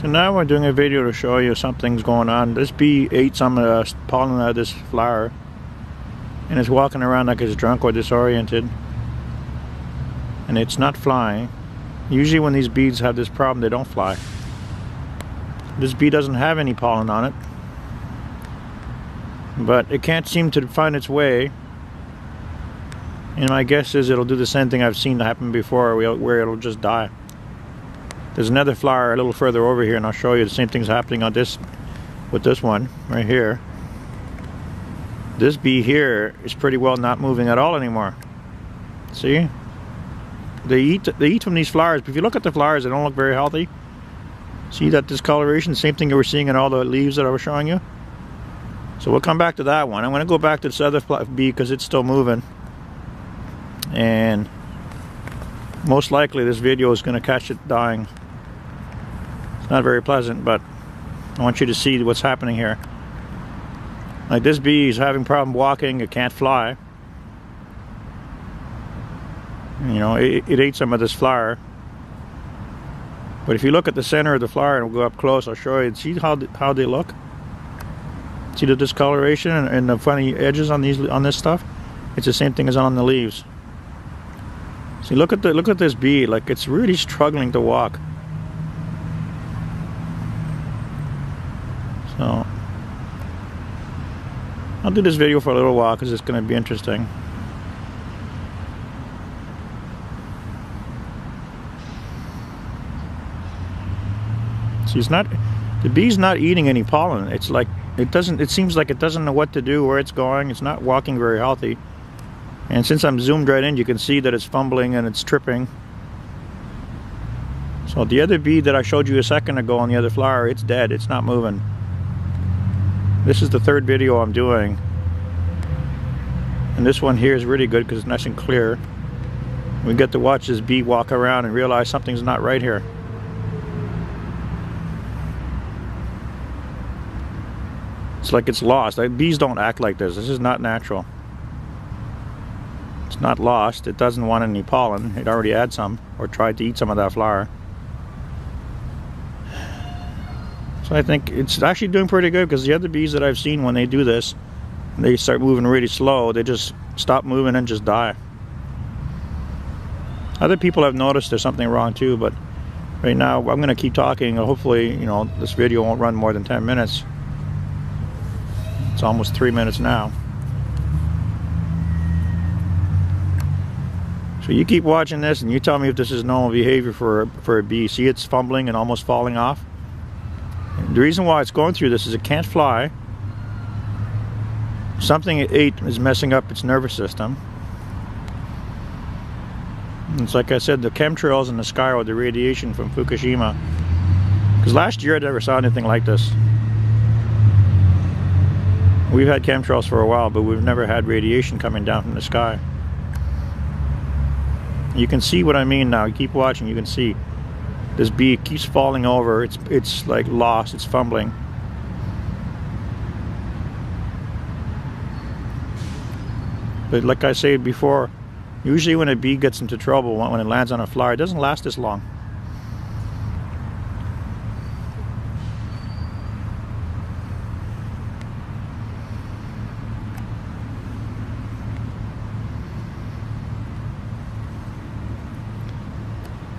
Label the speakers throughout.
Speaker 1: So now we're doing a video to show you something's going on. This bee ate some of the pollen out of this flower and it's walking around like it's drunk or disoriented, and it's not flying. Usually when these bees have this problem, they don't fly. This bee doesn't have any pollen on it, but it can't seem to find its way, and my guess is it'll do the same thing I've seen happen before, where it'll just die. There's another flower a little further over here, and I'll show you the same thing's happening on this, with this one right here. This bee here is pretty well not moving at all anymore. See? They eat from these flowers, but if you look at the flowers, they don't look very healthy. See that discoloration? Same thing you were seeing in all the leaves that I was showing you. So we'll come back to that one. I'm going to go back to this other bee because it's still moving. And most likely this video is going to catch it dying. It's not very pleasant, but I want you to see what's happening here. Like this bee is having problem walking, it can't fly. You know, it ate some of this flower. But if you look at the center of the flower, and we'll go up close, I'll show you. See how they look? See the discoloration and the funny edges on this stuff? It's the same thing as on the leaves. See, look at this bee, like it's really struggling to walk. So I'll do this video for a little while because it's going to be interesting. See, the bee's not eating any pollen. It's like it seems like it doesn't know what to do, where it's going. It's not walking very healthy. And since I'm zoomed right in, you can see that it's fumbling and it's tripping. So the other bee that I showed you a second ago on the other flower, it's dead. It's not moving. This is the third video I'm doing. And this one here is really good because it's nice and clear. We get to watch this bee walk around and realize something's not right here. It's like it's lost. Bees don't act like this. This is not natural. It's not lost. It doesn't want any pollen. It already had some, or tried to eat some of that flower. So I think it's actually doing pretty good, because the other bees that I've seen, when they do this, they start moving really slow. They just stop moving and just die. Other people have noticed there's something wrong too, but right now I'm going to keep talking. Hopefully, you know, this video won't run more than 10 minutes. It's almost 3 minutes now. So you keep watching this and you tell me if this is normal behavior for a bee. See, it's fumbling and almost falling off. And the reason why it's going through this is it can't fly. Something it ate is messing up its nervous system. And it's like I said, the chemtrails in the sky or the radiation from Fukushima. Because last year I never saw anything like this. We've had chemtrails for a while, but we've never had radiation coming down from the sky. You can see what I mean now. You keep watching, you can see this bee keeps falling over. It's like lost, it's fumbling. But like I said before, usually when a bee gets into trouble, when it lands on a flower, it doesn't last this long.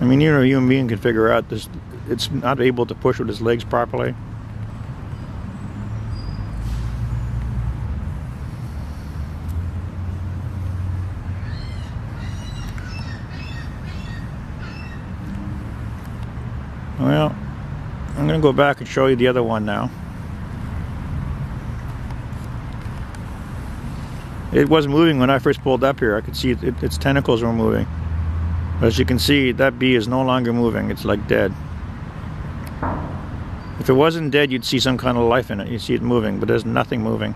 Speaker 1: I mean, even a human being can figure out this. It's not able to push with its legs properly. Well, I'm going to go back and show you the other one now. It was moving when I first pulled up here. I could see its tentacles were moving. As you can see, that bee is no longer moving. It's like dead. If it wasn't dead, you'd see some kind of life in it. You see it moving, but there's nothing moving.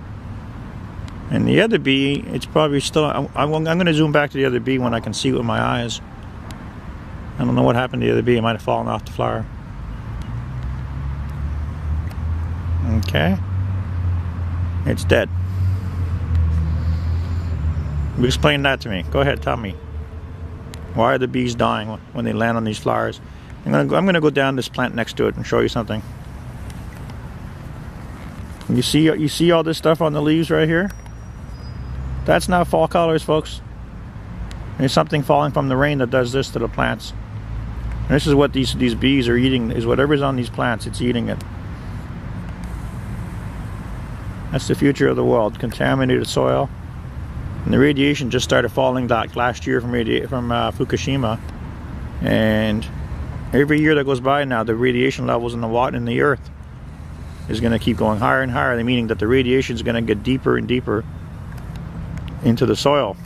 Speaker 1: And the other bee, it's probably still... I'm going to zoom back to the other bee when I can see it with my eyes. I don't know what happened to the other bee. It might have fallen off the flower. Okay. It's dead. You explain that to me. Go ahead, tell me. Why are the bees dying when they land on these flowers? I'm gonna go down this plant next to it and show you something. You see all this stuff on the leaves right here? That's not fall colors, folks. There's something falling from the rain that does this to the plants. And this is what these bees are eating, is whatever's on these plants, it's eating it. That's the future of the world, contaminated soil. And the radiation just started falling back last year from Fukushima. And every year that goes by now, the radiation levels in the water in the earth is going to keep going higher and higher, meaning that the radiation is going to get deeper and deeper into the soil.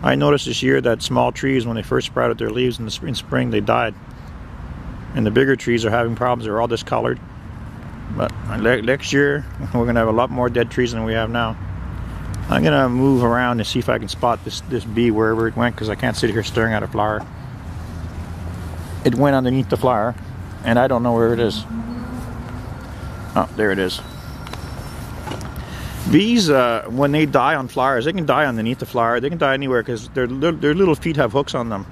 Speaker 1: I noticed this year that small trees, when they first sprouted their leaves in spring, they died. And the bigger trees are having problems. They're all discolored. But next year, we're going to have a lot more dead trees than we have now. I'm going to move around and see if I can spot this bee wherever it went, because I can't sit here staring at a flower. It went underneath the flower, and I don't know where it is. Oh, there it is. Bees, when they die on flowers, they can die underneath the flower. They can die anywhere because their little feet have hooks on them.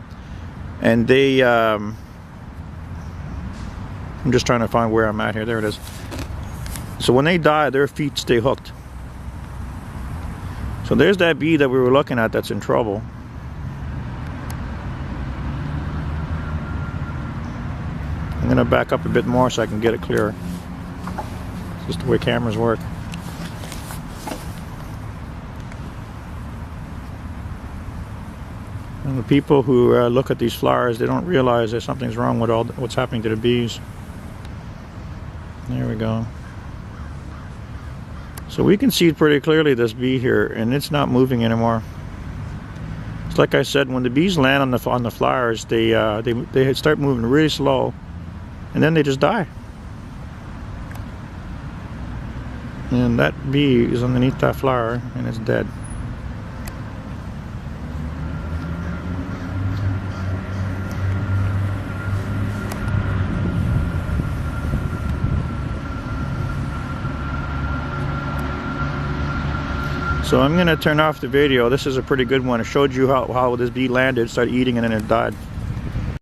Speaker 1: And they... I'm just trying to find where I'm at here. There it is. So when they die, their feet stay hooked. So there's that bee that we were looking at that's in trouble. I'm going to back up a bit more so I can get it clearer. It's just the way cameras work. And the people who look at these flowers, they don't realize that something's wrong with what's happening to the bees. There we go. So we can see pretty clearly this bee here, and it's not moving anymore. It's like I said, when the bees land on the flowers, they start moving really slow, and then they just die. And that bee is underneath that flower, and it's dead. So I'm going to turn off the video. This is a pretty good one. It showed you how this bee landed, started eating, and then it died.